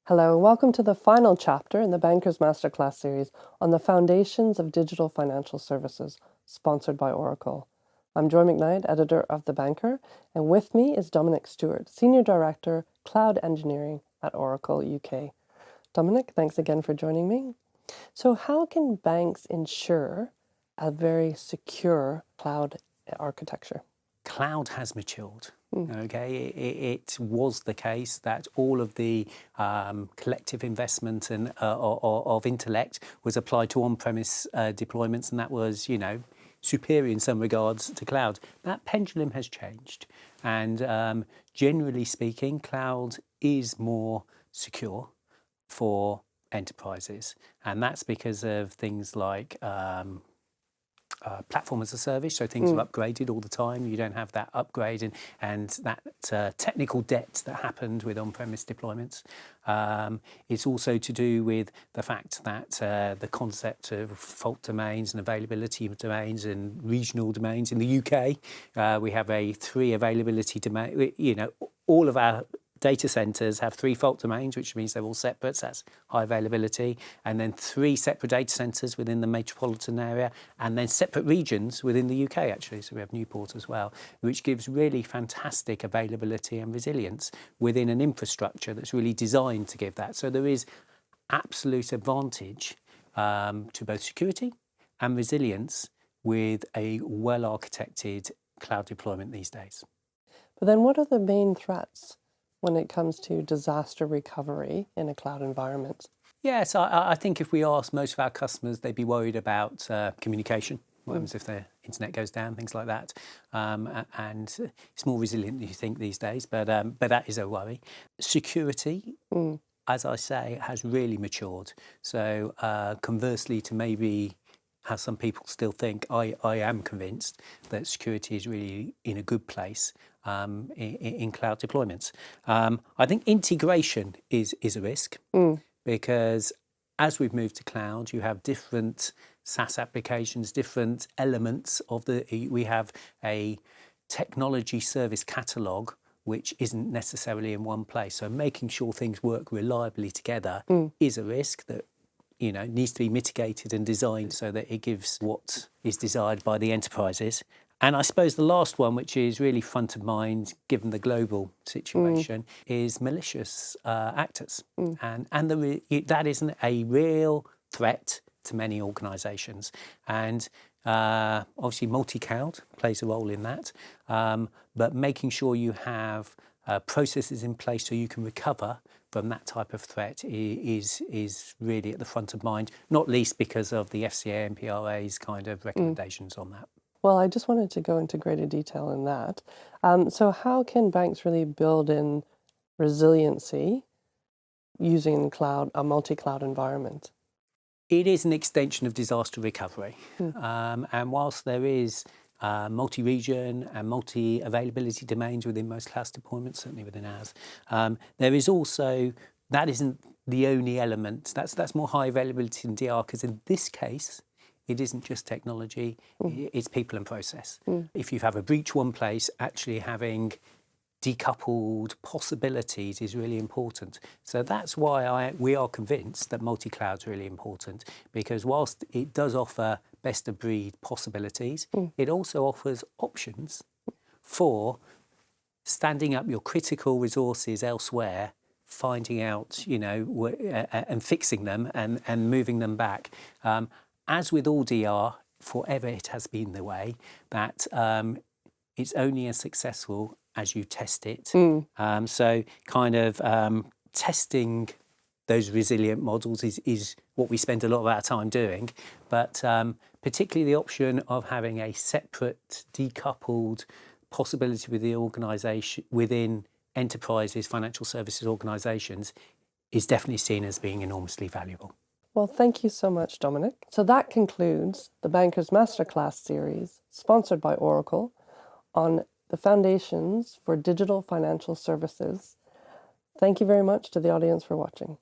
Hello, and welcome to the final chapter in the Banker's Masterclass series on the foundations of digital financial services, sponsored by Oracle. I'm Joy Macknight, editor of The Banker, and with me is Dominic Stewart, Senior Director, Cloud Engineering at Oracle UK. Dominic, thanks again for joining me. So how can banks ensure a very secure cloud architecture? Cloud has matured. Okay, it was the case that all of the collective investment and of intellect was applied to on-premise deployments, and that was, superior in some regards to cloud. That pendulum has changed, and generally speaking, cloud is more secure for enterprises, and that's because of things like platform as a service, so things are upgraded all the time. You don't have that upgrade and that technical debt that happened with on-premise deployments. It's also to do with the fact that the concept of fault domains and availability of domains and regional domains in the UK, we have a 3 availability domain. All of our data centers have 3 fault domains, which means they're all separate, so that's high availability, and then 3 separate data centers within the metropolitan area, and then separate regions within the UK, actually. So we have Newport as well, which gives really fantastic availability and resilience within an infrastructure that's really designed to give that. So there is absolute advantage to both security and resilience with a well-architected cloud deployment these days. But then what are the main threats when it comes to disaster recovery in a cloud environment? Yes, I think if we ask most of our customers, they'd be worried about communication. What happens if their internet goes down, things like that. And it's more resilient than you think these days, but that is a worry. Security, as I say, has really matured. So conversely to maybe how some people still think, I am convinced that security is really in a good place in cloud deployments. I think integration is a risk because as we've moved to cloud, you have different SaaS applications, different elements of we have a technology service catalog which isn't necessarily in one place. So making sure things work reliably together is a risk that needs to be mitigated and designed so that it gives what is desired by the enterprises. And I suppose the last one, which is really front of mind given the global situation, is malicious actors. And that isn't a real threat to many organisations. And obviously multi-cloud plays a role in that. But making sure you have processes in place so you can recover from that type of threat is really at the front of mind, not least because of the FCA and PRA's kind of recommendations on that. Well, I just wanted to go into greater detail in that. So how can banks really build in resiliency using a multi-cloud environment? It is an extension of disaster recovery. And whilst there is multi-region and multi-availability domains within most cloud deployments, certainly within ours, there is also, that isn't the only element. That's more high availability than DR, because in this case, it isn't just technology, it's people and process. If you have a breach one place, actually having decoupled possibilities is really important. So that's why we are convinced that multi-cloud is really important, because whilst it does offer best of breed possibilities, it also offers options for standing up your critical resources elsewhere, finding out, and fixing them and moving them back. As with all DR, forever it has been the way that it's only as successful as you test it. So kind of testing those resilient models is what we spend a lot of our time doing. But particularly the option of having a separate, decoupled possibility with the organisation within enterprises, financial services organisations, is definitely seen as being enormously valuable. Well, thank you so much, Dominic. So that concludes the Banker's Masterclass series, sponsored by Oracle, on the foundations for digital financial services. Thank you very much to the audience for watching.